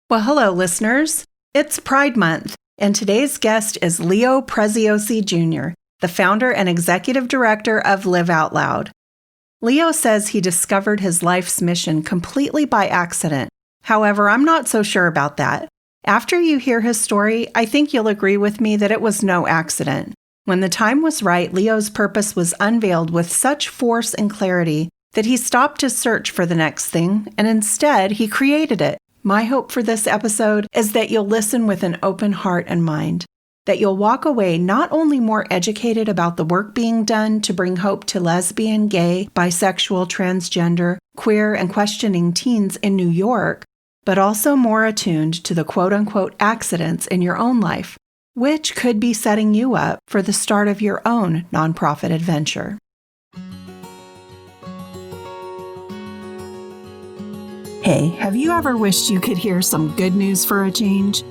Well, hello, listeners. It's Pride Month, and today's guest is Leo Preziosi Jr., the founder and executive director of Live Out Loud. Leo says he discovered his life's mission completely by accident. However, I'm not so sure about that. After you hear his story, I think you'll agree with me that it was no accident. When the time was right, Leo's purpose was unveiled with such force and clarity that he stopped his search for the next thing, and instead, he created it. My hope for this episode is that you'll listen with an open heart and mind, that you'll walk away not only more educated about the work being done to bring hope to lesbian, gay, bisexual, transgender, queer, and questioning teens in New York, but also more attuned to the quote-unquote accidents in your own life, which could be setting you up for the start of your own nonprofit adventure. Hey, have you ever wished you could hear some good news for a change?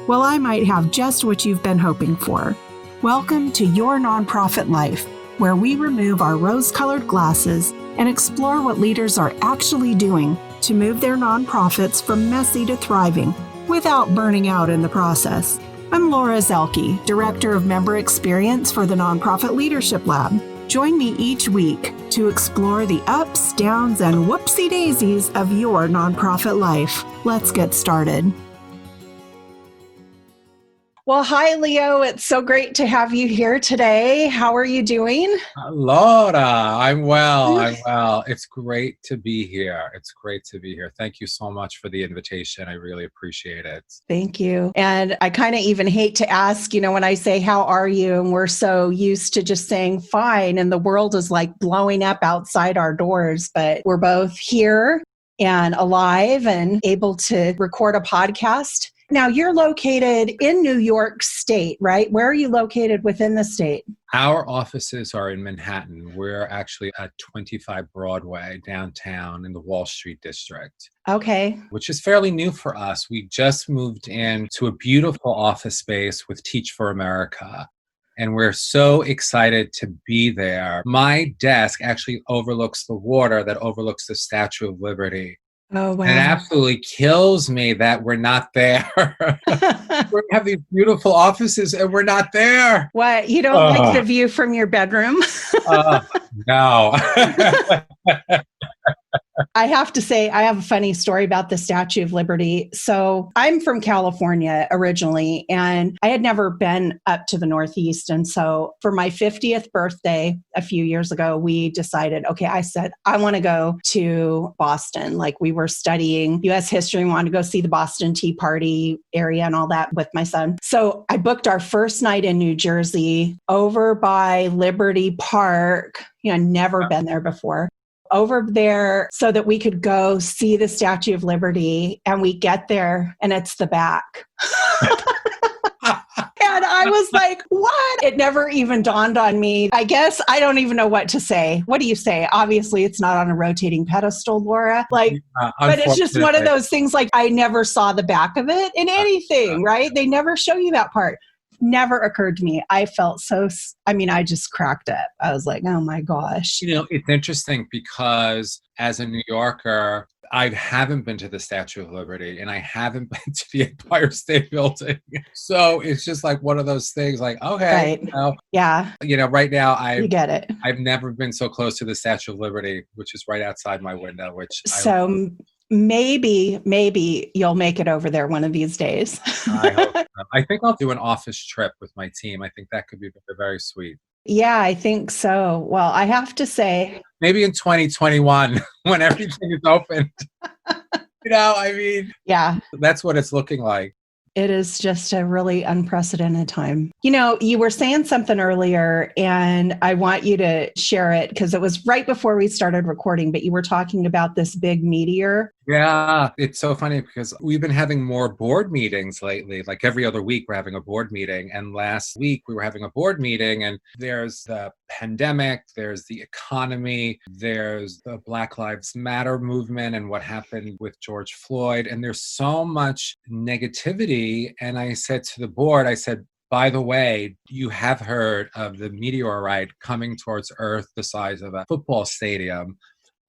Well, I might have just what you've been hoping for. Welcome to Your Nonprofit Life, where we remove our rose-colored glasses and explore what leaders are actually doing to move their nonprofits from messy to thriving without burning out in the process. I'm Laura Zelke, Director of Member Experience for the Nonprofit Leadership Lab. Join me each week to explore the ups, downs, and whoopsie daisies of your nonprofit life. Let's get started. Well, hi, Leo. It's so great to have you here today. How are you doing? Laura, I'm well. It's great to be here. Thank you so much for the invitation. I really appreciate it. Thank you. And I kind of even hate to ask, when I say, how are you? And we're so used to just saying fine, and the world is like blowing up outside our doors, but we're both here and alive and able to record a podcast. Now, you're located in New York State, right? Where are you located within the state? Our offices are in Manhattan. We're actually at 25 Broadway downtown in the Wall Street district. Okay. Which is fairly new for us. We just moved into a beautiful office space with Teach for America. And we're so excited to be there. My desk actually overlooks the water that overlooks the Statue of Liberty. Oh, wow. And it absolutely kills me that we're not there. We have these beautiful offices and we're not there. What? You don't like the view from your bedroom? No. I have to say, I have a funny story about the Statue of Liberty. So I'm from California originally, and I had never been up to the Northeast. And so for my 50th birthday a few years ago, we decided, I said, I want to go to Boston. Like, we were studying U.S. history and wanted to go see the Boston Tea Party area and all that with my son. So I booked our first night in New Jersey over by Liberty Park. Never been there before. Over there so that we could go see the Statue of Liberty, and we get there and it's the back. And I was like, what? It never even dawned on me. I guess I don't even know what to say. What do you say? Obviously, it's not on a rotating pedestal, Laura. But it's just one of those things, like, I never saw the back of it in anything, right? They never show you that part. Never occurred to me. I felt I just cracked up. I was like, oh my gosh. It's interesting because as a New Yorker, I haven't been to the Statue of Liberty and I haven't been to the Empire State Building. So it's just like one of those things, like, okay. Right. Yeah. Right now, you get it. I've never been so close to the Statue of Liberty, which is right outside my window, Maybe you'll make it over there one of these days. I hope so. I think I'll do an office trip with my team. I think that could be very sweet. Yeah, I think so. Well, I have to say, maybe in 2021 when everything is opened. Yeah, that's what it's looking like. It is just a really unprecedented time. You were saying something earlier, and I want you to share it because it was right before we started recording, but you were talking about this big meteor. Yeah, it's so funny because we've been having more board meetings lately. Like every other week, we're having a board meeting. And last week, we were having a board meeting, and there's the pandemic, there's the economy, there's the Black Lives Matter movement and what happened with George Floyd. And there's so much negativity. And I said to the board, by the way, you have heard of the meteorite coming towards Earth the size of a football stadium.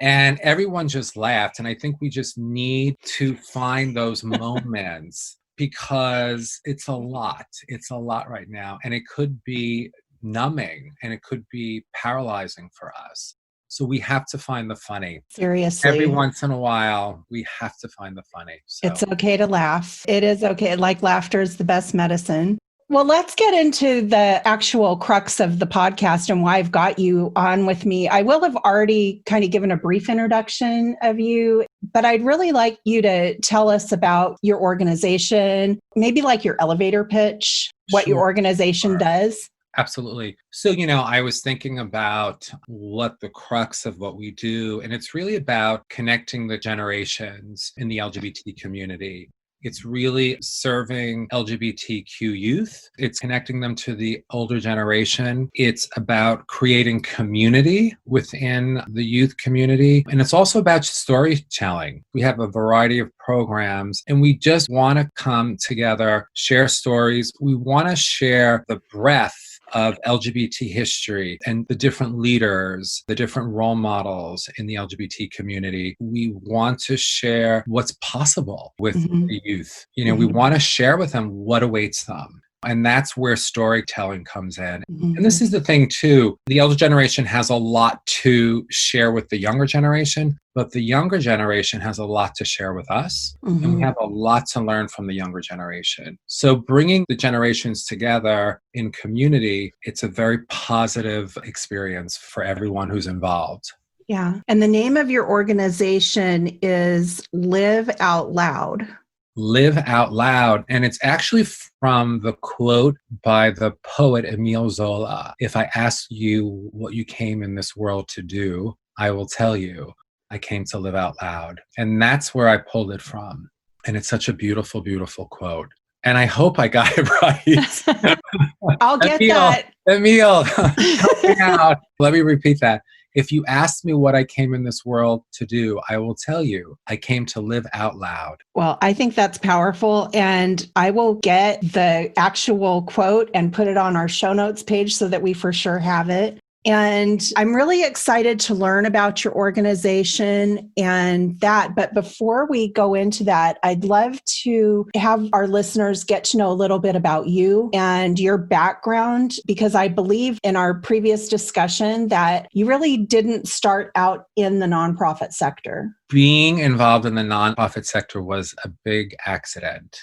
And everyone just laughed. And I think we just need to find those moments because it's a lot. It's a lot right now. And it could be numbing and it could be paralyzing for us. So we have to find the funny. Every Seriously. once in a while, we have to find the funny. It's So okay to laugh. It is okay. Like laughter is the best medicine. Well, let's get into the actual crux of the podcast and why I've got you on with me. I will have already kind of given a brief introduction of you, but I'd really like you to tell us about your organization, maybe like your elevator pitch, what your sure. organization does. Absolutely. So, I was thinking about what the crux of what we do, and it's really about connecting the generations in the LGBT community. It's really serving LGBTQ youth. It's connecting them to the older generation. It's about creating community within the youth community. And it's also about storytelling. We have a variety of programs, and we just want to come together, share stories. We want to share the breadth of LGBT history and the different leaders, the different role models in the LGBT community. We want to share what's possible with the youth. We want to share with them what awaits them. And that's where storytelling comes in. And this is the thing too, the elder generation has a lot to share with the younger generation, but the younger generation has a lot to share with us. And we have a lot to learn from the younger generation. So bringing the generations together in community, it's a very positive experience for everyone who's involved. Yeah. And the name of your organization is Live Out Loud. Live Out Loud. And it's actually from the quote by the poet Emile Zola. If I ask you what you came in this world to do, I will tell you, I came to live out loud. And that's where I pulled it from. And it's such a beautiful, beautiful quote. And I hope I got it right. I'll get that. Emile, help me out. Let me repeat that. If you ask me what I came in this world to do, I will tell you, I came to live out loud. Well, I think that's powerful. And I will get the actual quote and put it on our show notes page so that we for sure have it. And I'm really excited to learn about your organization and that. But before we go into that, I'd love to have our listeners get to know a little bit about you and your background, because I believe in our previous discussion that you really didn't start out in the nonprofit sector. Being involved in the nonprofit sector was a big accident.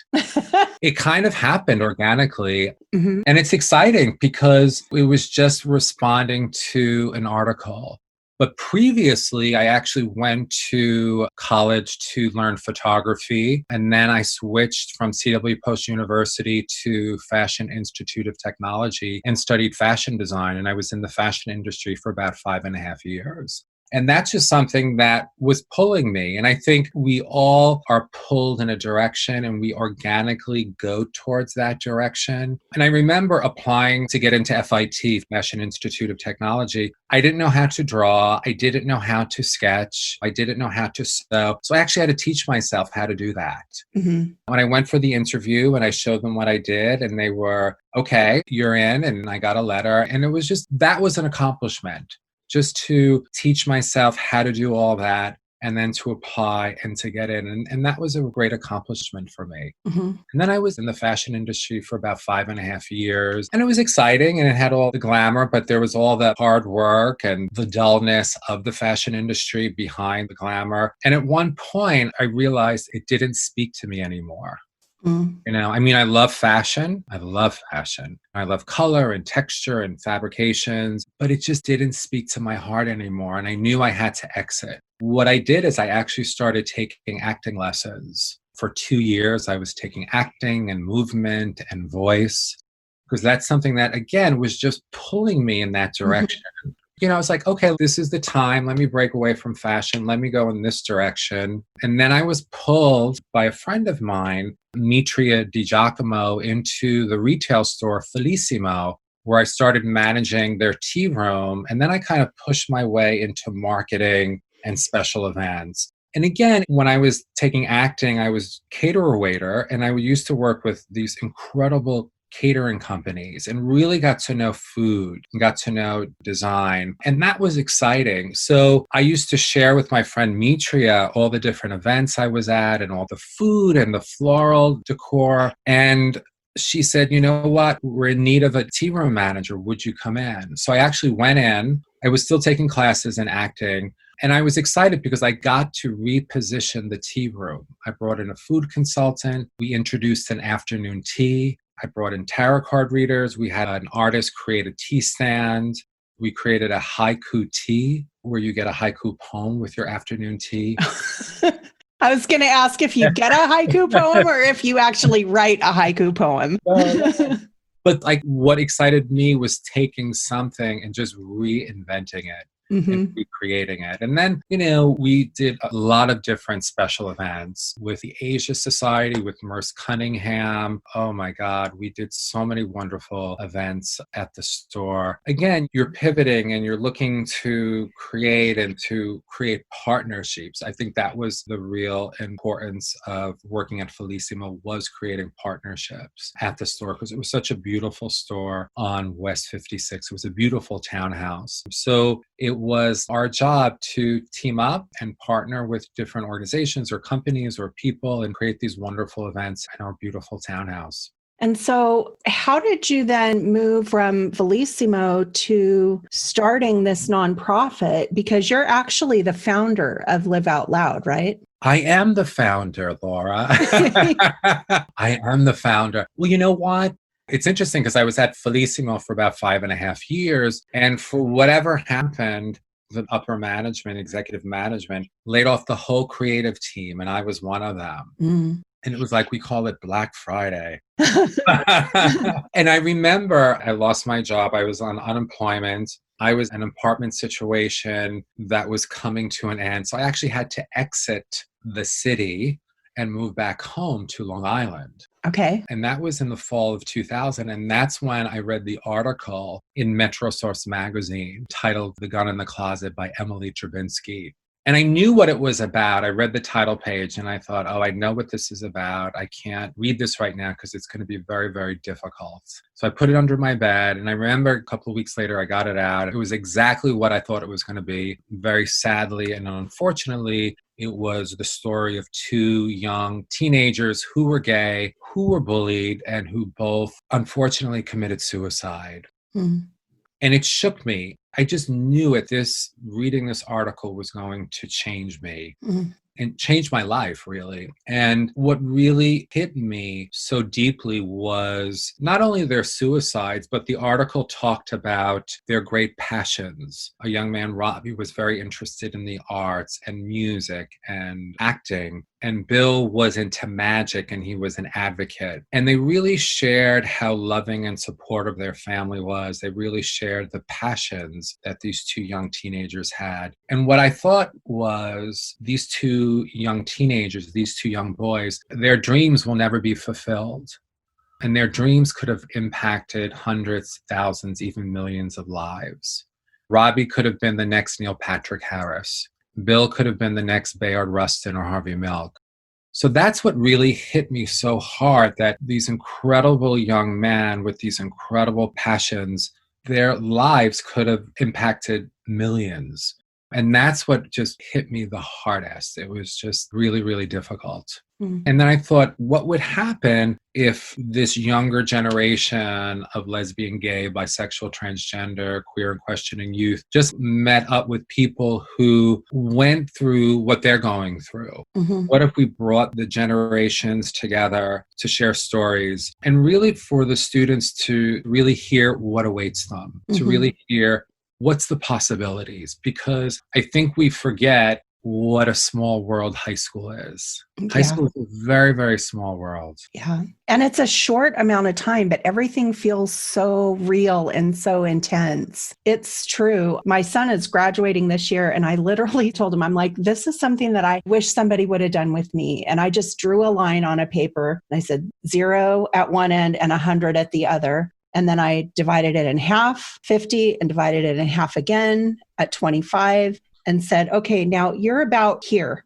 It kind of happened organically. And it's exciting because it was just responding to an article. But previously, I actually went to college to learn photography. And then I switched from CW Post University to Fashion Institute of Technology and studied fashion design. And I was in the fashion industry for about 5.5 years. And that's just something that was pulling me. And I think we all are pulled in a direction and we organically go towards that direction. And I remember applying to get into FIT, Fashion Institute of Technology. I didn't know how to draw. I didn't know how to sketch. I didn't know how to sew. So I actually had to teach myself how to do that. When I went for the interview and I showed them what I did and they were, okay, you're in. And I got a letter. And it was just, that was an accomplishment. Just to teach myself how to do all that and then to apply and to get in. And that was a great accomplishment for me. And then I was in the fashion industry for about 5.5 years. And it was exciting and it had all the glamour, but there was all the hard work and the dullness of the fashion industry behind the glamour. And at one point, I realized it didn't speak to me anymore. I love fashion. I love fashion. I love color and texture and fabrications, but it just didn't speak to my heart anymore. And I knew I had to exit. What I did is I actually started taking acting lessons. For 2 years, I was taking acting and movement and voice, because that's something that, again, was just pulling me in that direction. I was like, okay, this is the time. Let me break away from fashion. Let me go in this direction. And then I was pulled by a friend of mine, Meteor Di Giacomo, into the retail store Felicimo, where I started managing their tea room. And then I kind of pushed my way into marketing and special events. And again, when I was taking acting, I was caterer waiter, and I used to work with these incredible catering companies and really got to know food, got to know design. And that was exciting. So I used to share with my friend Meteor all the different events I was at and all the food and the floral decor. And she said, you know what? We're in need of a tea room manager. Would you come in? So I actually went in. I was still taking classes in acting. And I was excited because I got to reposition the tea room. I brought in a food consultant. We introduced an afternoon tea. I brought in tarot card readers. We had an artist create a tea stand. We created a haiku tea where you get a haiku poem with your afternoon tea. I was going to ask if you get a haiku poem or if you actually write a haiku poem. But like what excited me was taking something and just reinventing it. And recreating it. And then, we did a lot of different special events with the Asia Society, with Merce Cunningham. Oh my God, we did so many wonderful events at the store. Again, you're pivoting and you're looking to create partnerships. I think that was the real importance of working at Felicimo, was creating partnerships at the store, because it was such a beautiful store on West 56. It was a beautiful townhouse. So it was our job to team up and partner with different organizations or companies or people and create these wonderful events in our beautiful townhouse. And so how did you then move from Felicimo to starting this nonprofit? Because you're actually the founder of Live Out Loud, right? I am the founder, Laura. I am the founder. Well, you know what? It's interesting because I was at Felicimo for about 5.5 years. And for whatever happened, the upper management, executive management, laid off the whole creative team. And I was one of them. And it was like, we call it Black Friday. And I remember I lost my job. I was on unemployment. I was in an apartment situation that was coming to an end. So I actually had to exit the city and move back home to Long Island. Okay. And that was in the fall of 2000. And that's when I read the article in Metro Source magazine titled The Gun in the Closet by Emily Drabinsky. And I knew what it was about. I read the title page and I thought, I know what this is about. I can't read this right now because it's going to be very, very difficult. So I put it under my bed. And I remember a couple of weeks later, I got it out. It was exactly what I thought it was going to be. Very sadly and unfortunately, it was the story of two young teenagers who were gay, who were bullied, and who both unfortunately committed suicide. And it shook me. I just knew reading this article was going to change me and change my life, really. And what really hit me so deeply was not only their suicides, but the article talked about their great passions. A young man, Robbie, was very interested in the arts and music and acting. And Bill was into magic and he was an advocate. And they really shared how loving and supportive their family was. They really shared the passions that these two young teenagers had. And what I thought was these two young teenagers, these two young boys, their dreams will never be fulfilled. And their dreams could have impacted hundreds, thousands, even millions of lives. Robbie could have been the next Neil Patrick Harris. Bill could have been the next Bayard Rustin or Harvey Milk. So that's what really hit me so hard, that these incredible young men with these incredible passions, their lives could have impacted millions. And that's what just hit me the hardest. It was just really, really difficult. And then I thought, what would happen if this younger generation of lesbian, gay, bisexual, transgender, queer and questioning youth just met up with people who went through what they're going through? What if we brought the generations together to share stories and really for the students to really hear what awaits them, to really hear what's the possibilities? Because I think we forget what a small world high school is. High school is a very, very small world. Yeah. And it's a short amount of time, but everything feels so real and so intense. It's true. My son is graduating this year, and I literally told him, I'm like, this is something that I wish somebody would have done with me. And I just drew a line on a paper. And I said 0 at one end and 100 at the other. And then I divided it in half, 50, and divided it in half again at 25. And said, okay, now you're about here.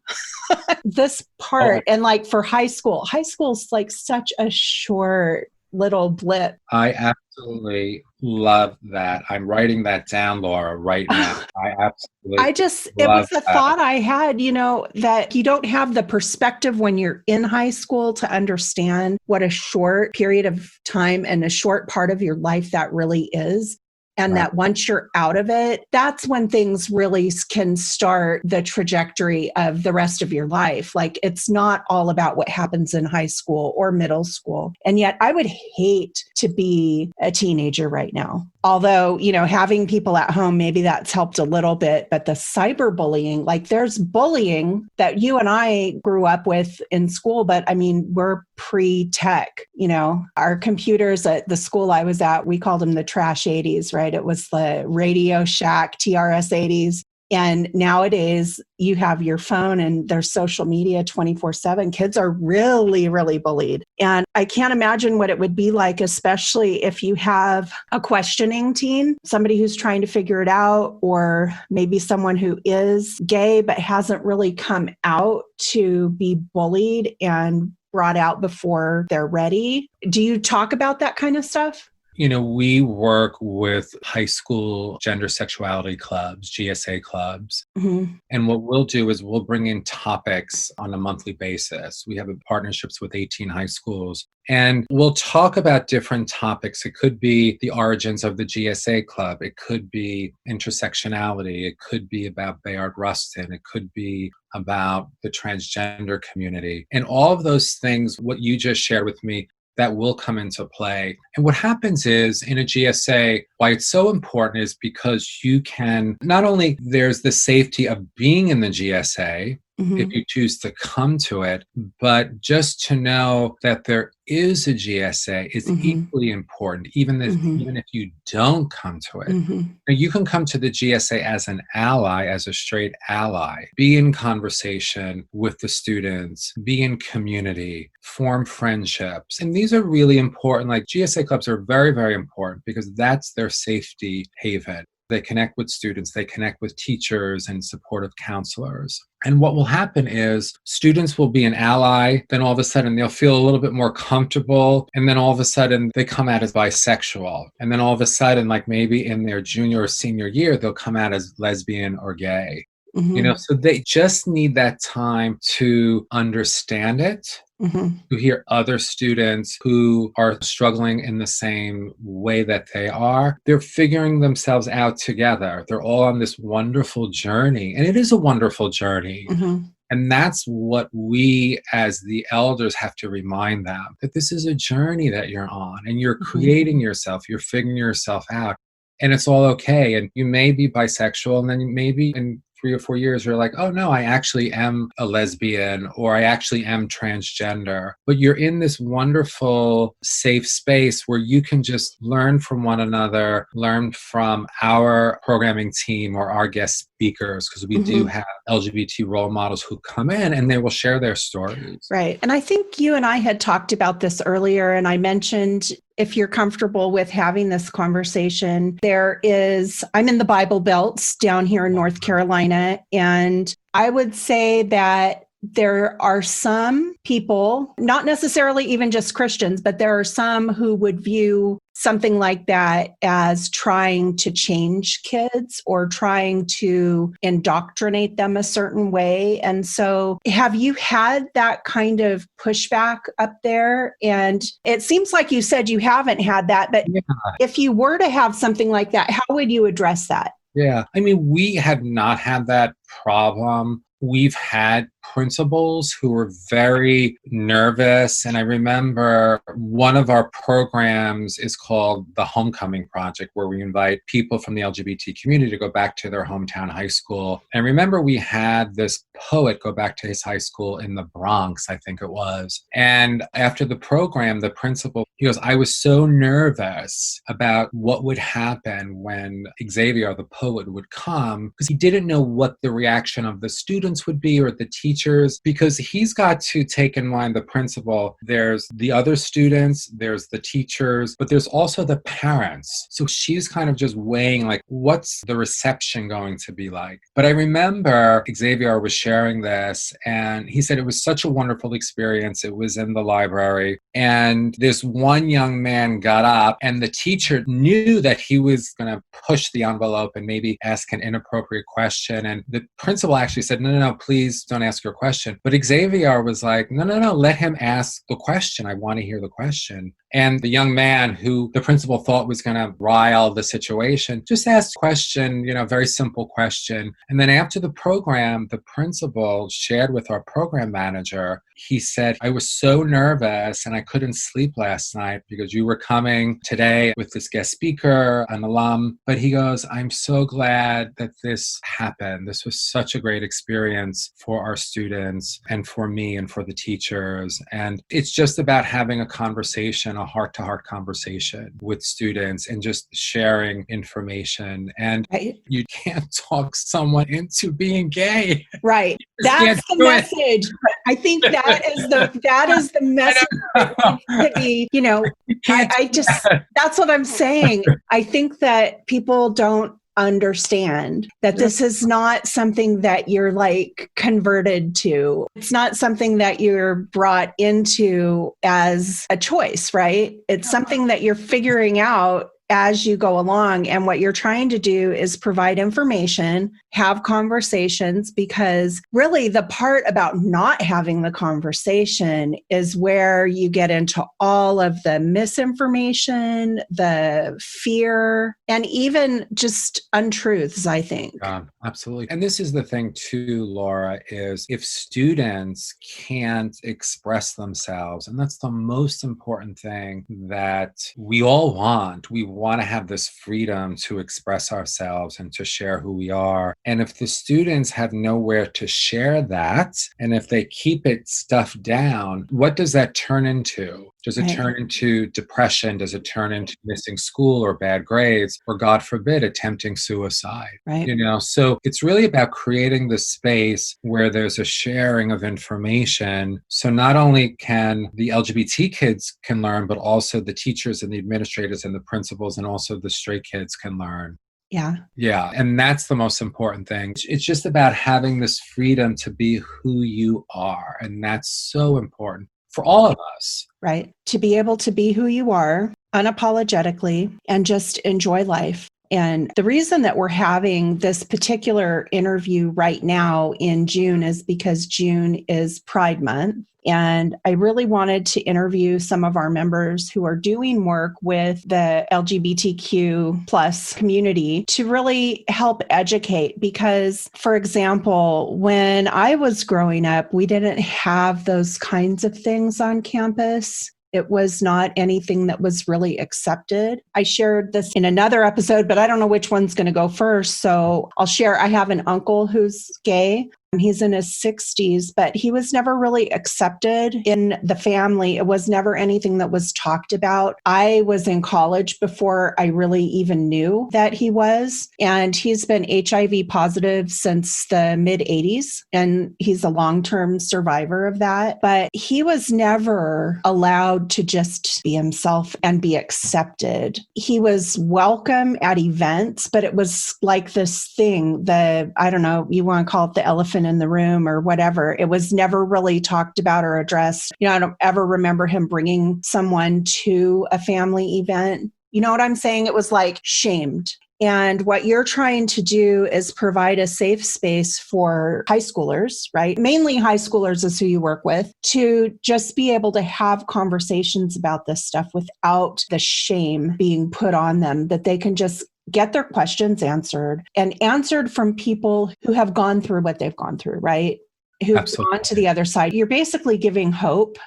This part, and like for high school is like such a short little blip. I absolutely love that. I'm writing that down, Laura, right now. I absolutely It love was a that. thought I had, that you don't have the perspective when you're in high school to understand what a short period of time and a short part of your life that really is. And Right. that once you're out of it, that's when things really can start the trajectory of the rest of your life. Like it's not all about what happens in high school or middle school. And yet I would hate to be a teenager right now. Although, having people at home, maybe that's helped a little bit, but the cyberbullying, like there's bullying that you and I grew up with in school, but I mean, we're pre-tech, our computers at the school I was at, we called them the trash 80s, right? It was the Radio Shack TRS 80s. And nowadays you have your phone and there's social media 24/7. Kids are really, really bullied. And I can't imagine what it would be like, especially if you have a questioning teen, somebody who's trying to figure it out, or maybe someone who is gay but hasn't really come out to be bullied and brought out before they're ready. Do you talk about that kind of stuff? We work with high school gender sexuality clubs, GSA clubs. Mm-hmm. And what we'll do is we'll bring in topics on a monthly basis. We have partnerships with 18 high schools, and we'll talk about different topics. It could be the origins of the GSA club. It could be intersectionality. It could be about Bayard Rustin. It could be about the transgender community. And all of those things, what you just shared with me, that will come into play. And what happens is in a GSA, why it's so important is because you can, not only there's the safety of being in the GSA, if you choose to come to it, but just to know that there is a GSA is equally important, even if you don't come to it. Now, you can come to the GSA as an ally, as a straight ally, be in conversation with the students, be in community, form friendships. And these are really important. Like GSA clubs are very, very important because that's their safety haven. They connect with students, they connect with teachers and supportive counselors. And what will happen is students will be an ally, then all of a sudden they'll feel a little bit more comfortable, and then all of a sudden they come out as bisexual. And then all of a sudden, like maybe in their junior or senior year, they'll come out as lesbian or gay. So they just need that time to understand it, to hear other students who are struggling in the same way that they are. They're figuring themselves out together. They're all on this wonderful journey, and it is a wonderful journey. And that's what we as the elders have to remind them, that this is a journey that you're on, and you're creating yourself, you're figuring yourself out, and it's all okay. And you may be bisexual, and then maybe in 3 or 4 years, you're like, oh no, I actually am a lesbian, or I actually am transgender. But you're in this wonderful, safe space where you can just learn from one another, learn from our programming team or our guest speakers, because we do have LGBT role models who come in and they will share their stories. Right. And I think you and I had talked about this earlier, and I mentioned, if you're comfortable with having this conversation, I'm in the Bible Belts down here in North Carolina, and I would say that there are some people, not necessarily even just Christians, but there are some who would view something like that as trying to change kids or trying to indoctrinate them a certain way. And so have you had that kind of pushback up there? And it seems like you said you haven't had that, but if you were to have something like that, how would you address that? Yeah. I mean, we have not had that problem. We've had principals who were very nervous. And I remember one of our programs is called the Homecoming Project, where we invite people from the LGBT community to go back to their hometown high school. And remember, we had this poet go back to his high school in the Bronx, I think it was. And after the program, the principal, he goes, I was so nervous about what would happen when Xavier, the poet, would come, because he didn't know what the reaction of the students would be or the teachers teachers, because he's got to take in mind the principal. There's the other students, there's the teachers, but there's also the parents. So she's kind of just weighing like, what's the reception going to be like? But I remember Xavier was sharing this and he said it was such a wonderful experience. It was in the library and this one young man got up and the teacher knew that he was going to push the envelope and maybe ask an inappropriate question. And the principal actually said, no, please don't ask your question. But Xavier was like, no, let him ask the question. I want to hear the question. And the young man who the principal thought was going to rile the situation just asked a question, very simple question. And then after the program, the principal shared with our program manager, he said, I was so nervous and I couldn't sleep last night because you were coming today with this guest speaker, an alum. But he goes, I'm so glad that this happened. This was such a great experience for our students and for me and for the teachers. And it's just about having a conversation, a heart-to-heart conversation with students and just sharing information. And you can't talk someone into being gay. Right. That's the message. I think that is the message that needs to be, I just, that's what I'm saying. I think that people don't understand that this is not something that you're like converted to. It's not something that you're brought into as a choice, right? It's something that you're figuring out as you go along. And what you're trying to do is provide information, have conversations, because really the part about not having the conversation is where you get into all of the misinformation, the fear, and even just untruths, I think. Absolutely. And this is the thing too, Laura, is if students can't express themselves, and that's the most important thing that we all want. We want to have this freedom to express ourselves and to share who we are. And if the students have nowhere to share that, and if they keep it stuffed down, what does that turn into? Does it turn into depression? Does it turn into missing school or bad grades? Or God forbid, attempting suicide? Right. So it's really about creating the space where there's a sharing of information. So not only can the LGBT kids can learn, but also the teachers and the administrators and the principals and also the straight kids can learn. Yeah. Yeah. And that's the most important thing. It's just about having this freedom to be who you are. And that's so important for all of us. Right. To be able to be who you are unapologetically and just enjoy life. And the reason that we're having this particular interview right now in June is because June is Pride Month. And I really wanted to interview some of our members who are doing work with the LGBTQ plus community to really help educate. Because, for example, when I was growing up, we didn't have those kinds of things on campus. It was not anything that was really accepted. I shared this in another episode, but I don't know which one's going to go first. So I'll share. I have an uncle who's gay. He's in his 60s, but he was never really accepted in the family. It was never anything that was talked about. I was in college before I really even knew that he was, and he's been HIV positive since the mid 80s, and he's a long-term survivor of that. But he was never allowed to just be himself and be accepted. He was welcome at events, but it was like this thing, I don't know, you want to call it the elephant in the room or whatever. It was never really talked about or addressed. I don't ever remember him bringing someone to a family event. You know what I'm saying? It was like shamed. And what you're trying to do is provide a safe space for high schoolers, right? Mainly high schoolers is who you work with, to just be able to have conversations about this stuff without the shame being put on them, that they can just get their questions answered, and answered from people who have gone through what they've gone through, right? Who've Absolutely. gone to the other side. You're basically giving hope.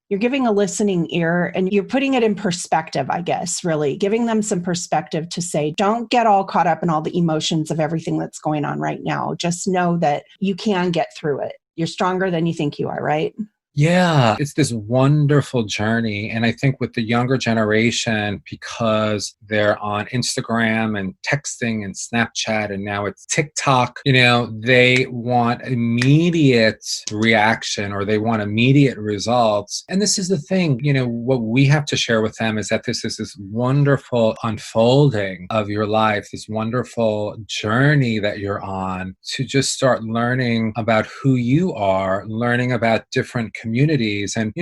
You're giving a listening ear, and you're putting it in perspective, I guess, really giving them some perspective to say, don't get all caught up in all the emotions of everything that's going on right now. Just know that you can get through it. You're stronger than you think you are, right? Yeah, it's this wonderful journey. And I think with the younger generation, because they're on Instagram and texting and Snapchat, and now it's TikTok, they want immediate reaction or they want immediate results. And this is the thing, what we have to share with them is that this is this wonderful unfolding of your life, this wonderful journey that you're on to just start learning about who you are, learning about different communities. And,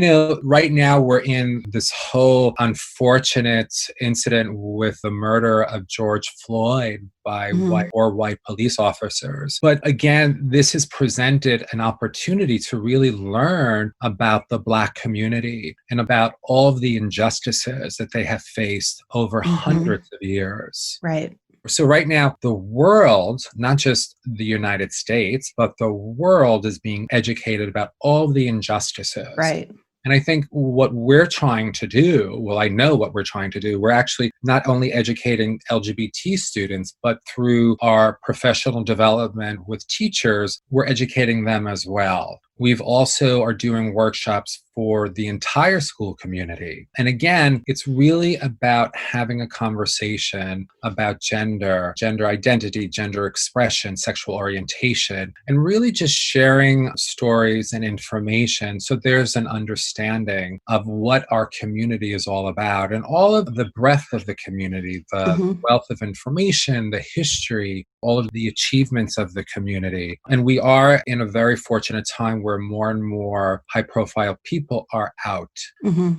right now we're in this whole unfortunate incident with the murder of George Floyd by white police officers. But again, this has presented an opportunity to really learn about the Black community and about all of the injustices that they have faced over hundreds of years. Right. So right now, the world, not just the United States, but the world is being educated about all the injustices. Right. And I think what we're trying to do, well, I know what we're trying to do, we're actually not only educating LGBT students, but through our professional development with teachers, we're educating them as well. We've also are doing workshops for the entire school community. And again, it's really about having a conversation about gender identity, gender expression, sexual orientation, and really just sharing stories and information so there's an understanding of what our community is all about and all of the breadth of the community, the wealth of information, the history, all of the achievements of the community. And we are in a very fortunate time where more and more high-profile people are out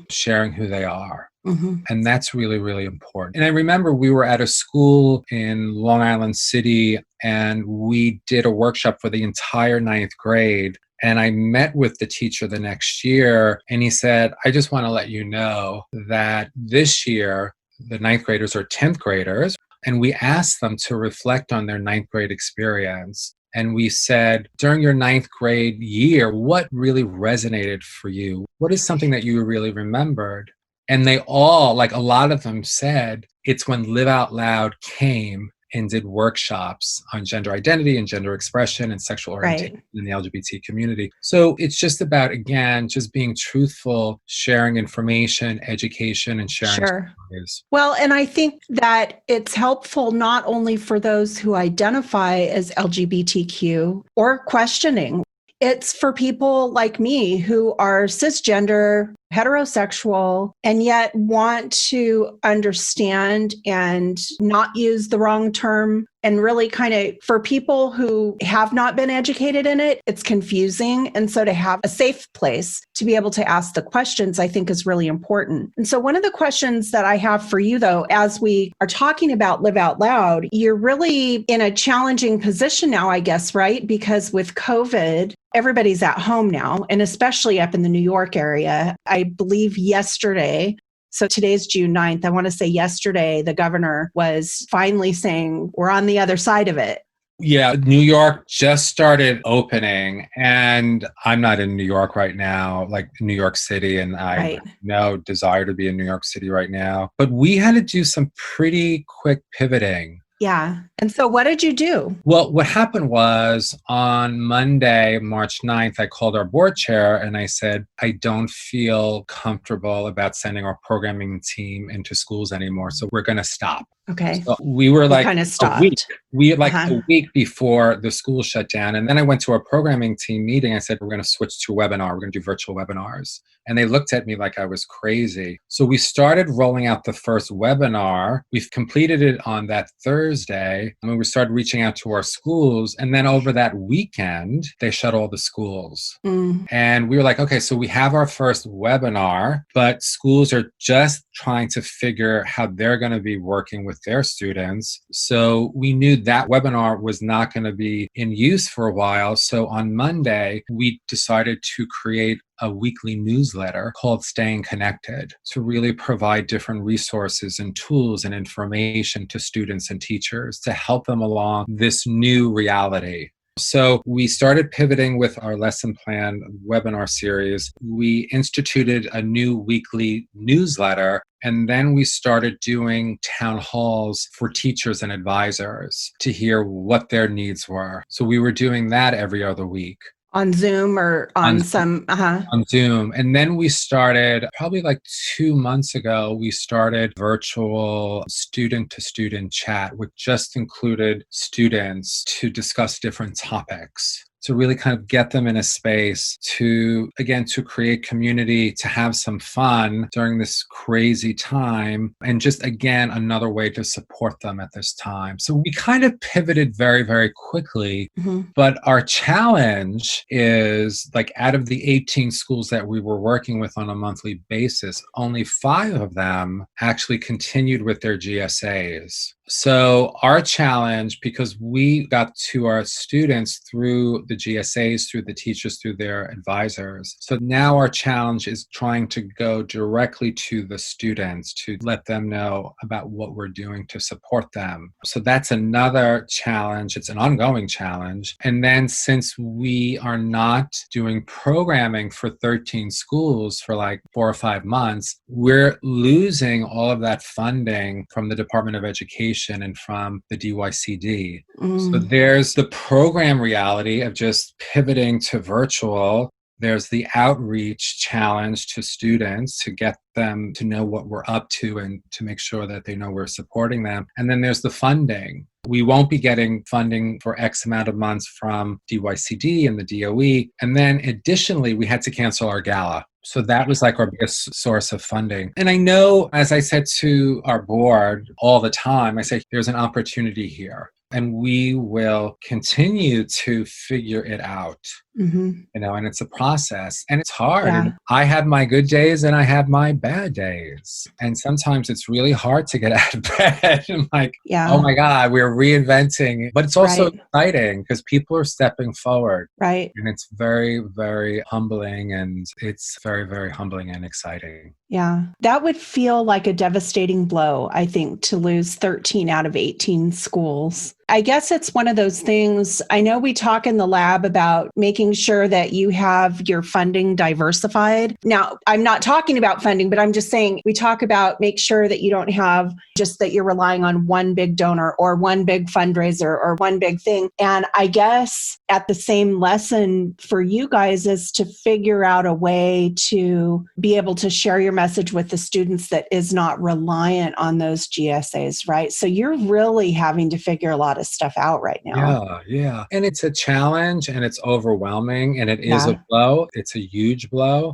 sharing who they are. And that's really, really important. And I remember we were at a school in Long Island City and we did a workshop for the entire ninth grade. And I met with the teacher the next year and he said, I just want to let you know that this year, the ninth graders are 10th graders. And we asked them to reflect on their ninth grade experience. And we said, during your ninth grade year, what really resonated for you? What is something that you really remembered? And they all, like a lot of them said, it's when Live Out Loud came and did workshops on gender identity and gender expression and sexual orientation in the LGBT community. So it's just about, again, just being truthful, sharing information, education, and sharing stories. Well, and I think that it's helpful not only for those who identify as LGBTQ or questioning. It's for people like me who are cisgender, heterosexual, and yet want to understand and not use the wrong term. And really kind of for people who have not been educated in it, it's confusing. And so to have a safe place to be able to ask the questions, I think is really important. And so one of the questions that I have for you, though, as we are talking about Live Out Loud, you're really in a challenging position now, I guess, right? Because with COVID, everybody's at home now, and especially up in the New York area. I believe yesterday, so today's June 9th, I want to say yesterday, the governor was finally saying, we're on the other side of it. Yeah, New York just started opening, and I'm not in New York right now, like New York City, and I have no desire to be in New York City right now. But we had to do some pretty quick pivoting. Yeah. And so what did you do? Well, what happened was on Monday, March 9th, I called our board chair and I said, I don't feel comfortable about sending our programming team into schools anymore. So we're going to stop. Okay. So we were like kind of stopped. a week. We had like a week before the school shut down. And then I went to a programming team meeting. I said, we're going to switch to webinar. We're going to do virtual webinars. And they looked at me like I was crazy. So we started rolling out the first webinar. We've completed it on that Thursday. And we started reaching out to our schools. And then over that weekend, they shut all the schools. And we were like, okay, so we have our first webinar, but schools are just trying to figure how they're going to be working with their students. So we knew that webinar was not going to be in use for a while. So on Monday, we decided to create a weekly newsletter called Staying Connected to really provide different resources and tools and information to students and teachers to help them along this new reality. So we started pivoting with our lesson plan webinar series. We instituted a new weekly newsletter, and then we started doing town halls for teachers and advisors to hear what their needs were. So we were doing that every other week. On Zoom or on on some, on Zoom. And then we started probably like 2 months ago, we started virtual student to student chat, which just included students to discuss different topics. To really kind of get them in a space to, again, to create community, to have some fun during this crazy time, and just, again, another way to support them at this time. So we kind of pivoted very, very quickly. But our challenge is like out of the 18 schools that we were working with on a monthly basis, only 5 of them actually continued with their GSAs. So our challenge, because we got to our students through the GSAs, through the teachers, through their advisors. So now our challenge is trying to go directly to the students to let them know about what we're doing to support them. So that's another challenge. It's an ongoing challenge. And then since we are not doing programming for 13 schools for like 4 or 5 months, we're losing all of that funding from the Department of Education and from the DYCD. So there's the program reality of just pivoting to virtual. There's the outreach challenge to students to get them to know what we're up to and to make sure that they know we're supporting them. And then there's the funding. We won't be getting funding for X amount of months from DYCD and the DOE. And then additionally, we had to cancel our gala. So that was like our biggest source of funding. And I know, as I said to our board all the time, I say, there's an opportunity here. And we will continue to figure it out, and it's a process and it's hard. Yeah. And I have my good days and I have my bad days. And sometimes it's really hard to get out of bed and like, oh my God, we're reinventing. But it's also exciting because people are stepping forward. Right. And it's very, very humbling, and it's very, very humbling and exciting. Yeah. That would feel like a devastating blow, I think, to lose 13 out of 18 schools. I guess it's one of those things. I know we talk in the lab about making sure that you have your funding diversified. Now, I'm not talking about funding, but I'm just saying we talk about make sure that you don't have just that you're relying on one big donor or one big fundraiser or one big thing. And I guess at the same lesson for you guys is to figure out a way to be able to share your message with the students that is not reliant on those GSAs, right? So you're really having to figure a lot of stuff out right now. Yeah. And it's a challenge and it's overwhelming and it is a blow. It's a huge blow.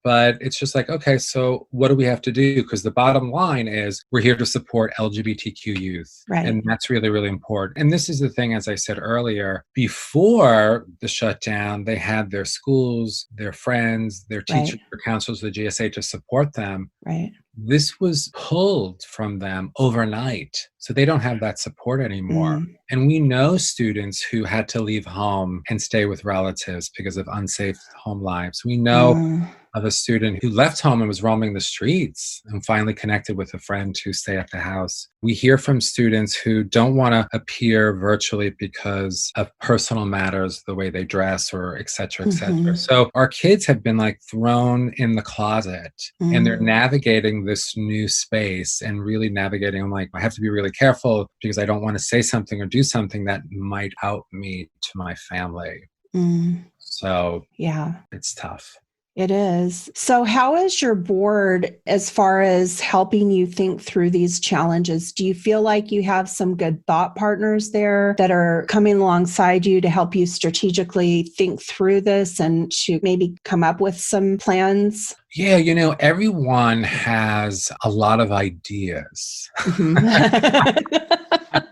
But it's just like, okay, so what do we have to do? Because the bottom line is we're here to support LGBTQ youth. Right. And that's really, really important. And this is the thing, as I said earlier, before the shutdown, they had their schools, their friends, their teachers, their counselors, the GSA to support them. Right. This was pulled from them overnight. So they don't have that support anymore. And we know students who had to leave home and stay with relatives because of unsafe home lives. We know of a student who left home and was roaming the streets and finally connected with a friend to stay at the house. We hear from students who don't want to appear virtually because of personal matters, the way they dress or et cetera, et cetera. So our kids have been like thrown in the closet and they're navigating this new space and really navigating. I'm like, I have to be really careful because I don't want to say something or do something that might out me to my family. So it's tough. It is. So how is your board as far as helping you think through these challenges? Do you feel like you have some good thought partners there that are coming alongside you to help you strategically think through this and to maybe come up with some plans? Yeah, everyone has a lot of ideas.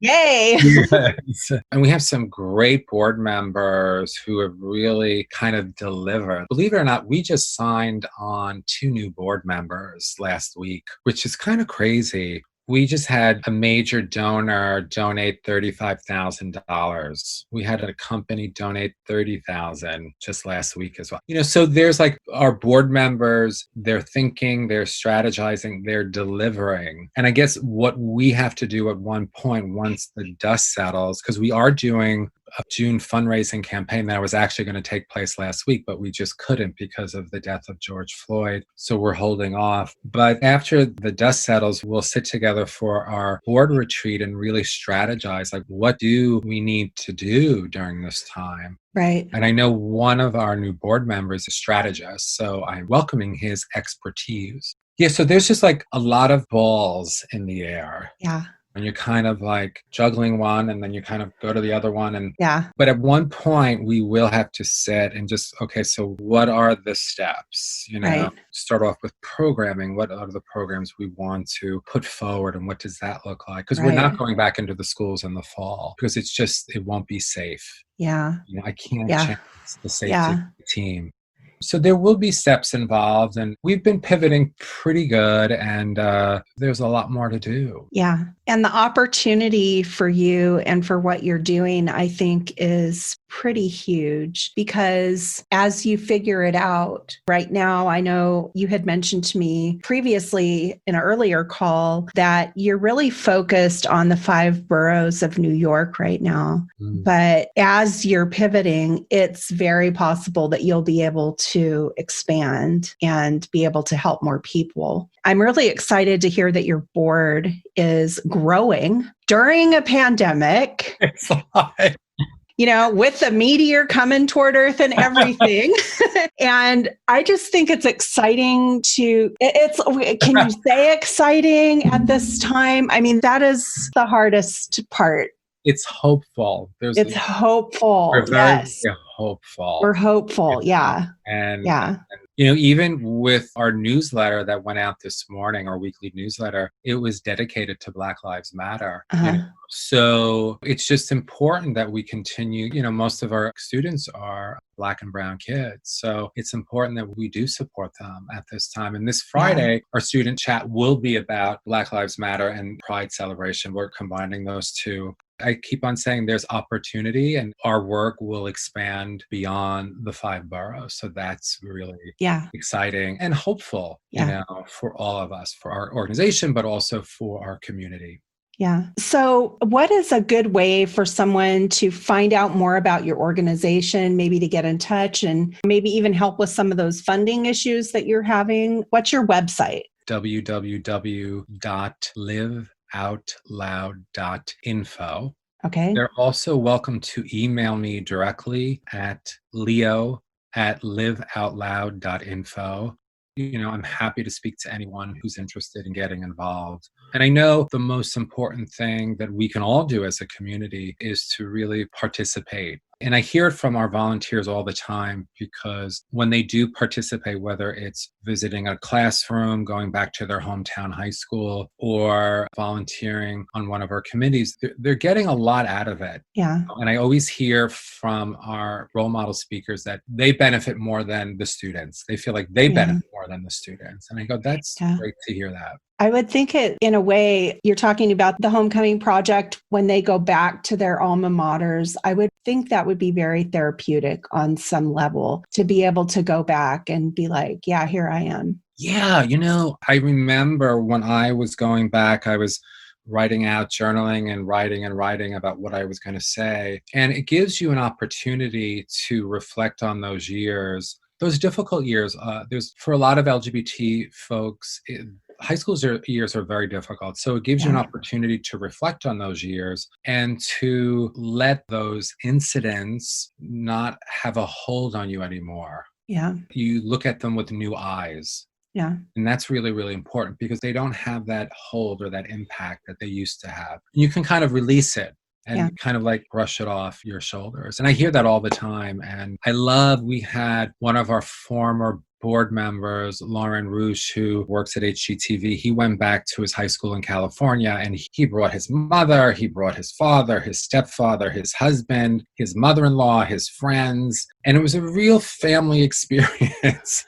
Yay! Yes. And we have some great board members who have really kind of delivered. Believe it or not, we just signed on 2 new board members last week, which is kind of crazy. We just had a major donor donate $35,000. We had a company donate $30,000 just last week as well. So there's like our board members, they're thinking, they're strategizing, they're delivering. And I guess what we have to do at one point, once the dust settles, because we are doing a June fundraising campaign that was actually going to take place last week, but we just couldn't because of the death of George Floyd. So we're holding off. But after the dust settles, we'll sit together for our board retreat and really strategize, like, what do we need to do during this time? Right. And I know one of our new board members is a strategist, so I'm welcoming his expertise. Yeah, so there's just like a lot of balls in the air. Yeah. And you're kind of like juggling one and then you kind of go to the other one. Yeah. But at one point we will have to sit and just, okay, so what are the steps? Right. Start off with programming. What are the programs we want to put forward and what does that look like? Because we're not Right. going back into the schools in the fall because it won't be safe. Yeah. I can't Yeah. chance the safety of Yeah. the team. So there will be steps involved, and we've been pivoting pretty good, and there's a lot more to do. Yeah. And the opportunity for you and for what you're doing, I think, is pretty huge because as you figure it out right now, I know you had mentioned to me previously in an earlier call that you're really focused on the 5 boroughs of New York right now. Mm. But as you're pivoting, it's very possible that you'll be able to expand and be able to help more people. I'm really excited to hear that your board is growing during a pandemic. It's like, With the meteor coming toward Earth and everything. And I just think it's exciting can you say exciting at this time? I mean, that is the hardest part. it's hopeful. It's hopeful. We're very, Yes. very hopeful. We're hopeful. Yeah. And, Yeah. even with our newsletter that went out this morning, our weekly newsletter, it was dedicated to Black Lives Matter. Uh-huh. So it's just important that we continue. Most of our students are Black and brown kids. So it's important that we do support them at this time. And this Friday, our student chat will be about Black Lives Matter and Pride celebration. We're combining those two. I keep on saying there's opportunity and our work will expand beyond the 5 boroughs. So that's really exciting and hopeful, for all of us, for our organization, but also for our community. Yeah. So what is a good way for someone to find out more about your organization, maybe to get in touch and maybe even help with some of those funding issues that you're having? What's your website? www.liveoutloud.info. Okay. They're also welcome to email me directly at leo@liveoutloud.info. I'm happy to speak to anyone who's interested in getting involved. And I know the most important thing that we can all do as a community is to really participate. And I hear it from our volunteers all the time because when they do participate, whether it's visiting a classroom, going back to their hometown high school, or volunteering on one of our committees, they're getting a lot out of it. Yeah. And I always hear from our role model speakers that they benefit more than the students. They feel like they benefit more than the students. And I go, that's great to hear that. I would think it, in a way, you're talking about the homecoming project when they go back to their alma maters. I would think that would be very therapeutic on some level to be able to go back and be like, yeah, here I am. Yeah. I remember when I was going back, I was writing out, journaling and writing about what I was going to say. And it gives you an opportunity to reflect on those years, those difficult years. For a lot of LGBT folks, high school years are very difficult. So it gives you an opportunity to reflect on those years and to let those incidents not have a hold on you anymore. Yeah. You look at them with new eyes. Yeah. And that's really, really important because they don't have that hold or that impact that they used to have. You can kind of release it and kind of like brush it off your shoulders. And I hear that all the time. And we had one of our former board members, Lauren Roosh, who works at HGTV. He went back to his high school in California and he brought his mother, he brought his father, his stepfather, his husband, his mother-in-law, his friends. And it was a real family experience.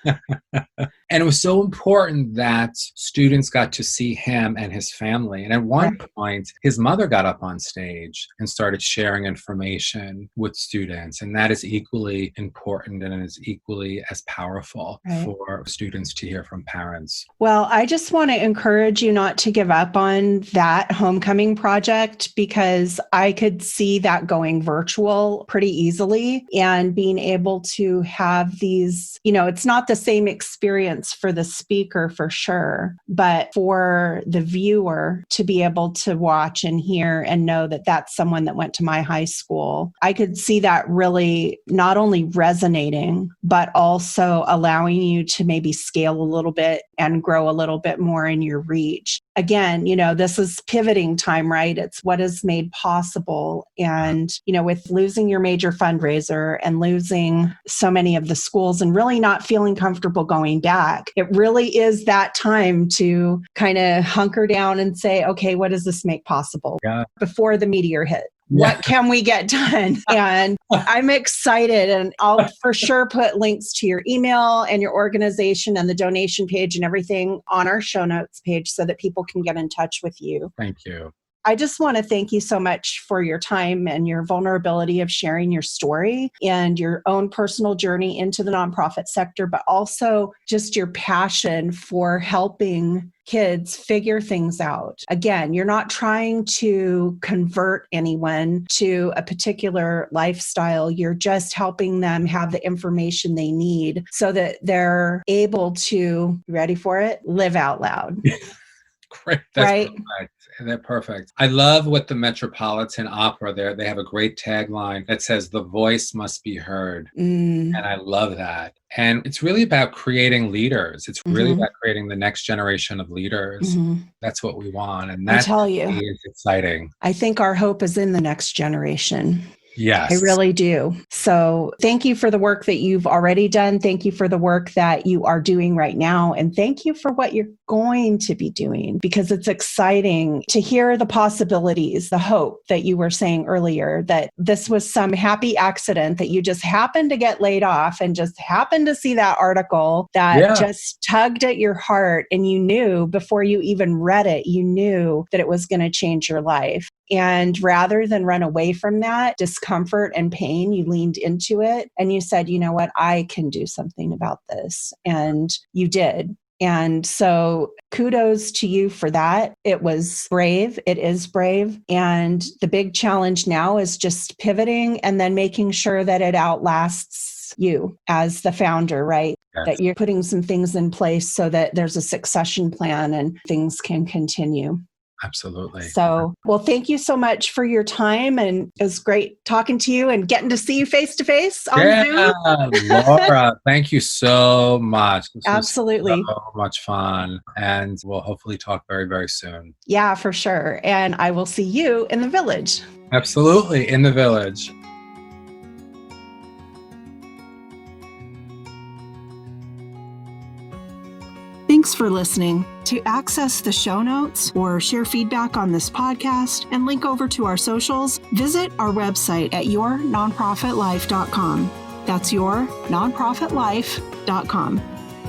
And it was so important that students got to see him and his family. And at one point, his mother got up on stage and started sharing information with students. And that is equally important and is equally as powerful. for students to hear from parents. Well, I just want to encourage you not to give up on that homecoming project, because I could see that going virtual pretty easily and being able to have these, it's not the same experience for the speaker for sure, but for the viewer to be able to watch and hear and know that that's someone that went to my high school. I could see that really not only resonating, but also allowing you to maybe scale a little bit and grow a little bit more in your reach. Again, this is pivoting time, right? It's what is made possible. And, with losing your major fundraiser and losing so many of the schools and really not feeling comfortable going back, it really is that time to kind of hunker down and say, okay, what does this make possible before the meteor hit? What can we get done? And I'm excited, and I'll for sure put links to your email and your organization and the donation page and everything on our show notes page so that people can get in touch with you. Thank you. I just want to thank you so much for your time and your vulnerability of sharing your story and your own personal journey into the nonprofit sector, but also just your passion for helping kids figure things out. Again, you're not trying to convert anyone to a particular lifestyle. You're just helping them have the information they need so that they're able to, ready for it, live out loud. Great. That's perfect. They're perfect. I love what the Metropolitan Opera there. They have a great tagline that says, "The voice must be heard." And I love that. And it's really about creating leaders. It's really about creating the next generation of leaders. That's what we want. And that is exciting. I think our hope is in the next generation. Yes. I really do. So thank you for the work that you've already done. Thank you for the work that you are doing right now. And thank you for what you're going to be doing, because it's exciting to hear the possibilities, the hope that you were saying earlier, that this was some happy accident, that you just happened to get laid off and just happened to see that article that just tugged at your heart. And you knew before you even read it, you knew that it was going to change your life. And rather than run away from that discomfort and pain, you leaned into it and you said, you know what, I can do something about this. And you did. And so kudos to you for that. It was brave. It is brave. And the big challenge now is just pivoting and then making sure that it outlasts you as the founder, right? Yes. That you're putting some things in place so that there's a succession plan and things can continue. Absolutely. So, well, thank you so much for your time. And it was great talking to you and getting to see you face to face on Zoom. Laura, thank you so much. This Absolutely. was so much fun. And we'll hopefully talk very, very soon. Yeah, for sure. And I will see you in the village. Absolutely. In the village. Thanks for listening. To access the show notes or share feedback on this podcast and link over to our socials, visit our website at yournonprofitlife.com. That's yournonprofitlife.com.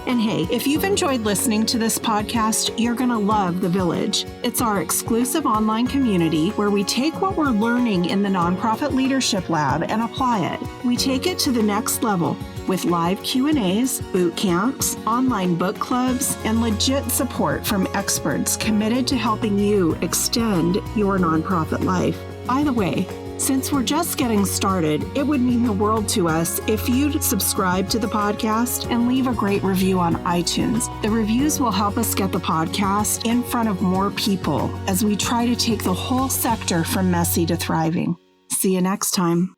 And hey, if you've enjoyed listening to this podcast, you're going to love The Village. It's our exclusive online community where we take what we're learning in the Nonprofit Leadership Lab and apply it. We take it to the next level with live Q&As, boot camps, online book clubs, and legit support from experts committed to helping you extend your nonprofit life. By the way, since we're just getting started, it would mean the world to us if you'd subscribe to the podcast and leave a great review on iTunes. The reviews will help us get the podcast in front of more people as we try to take the whole sector from messy to thriving. See you next time.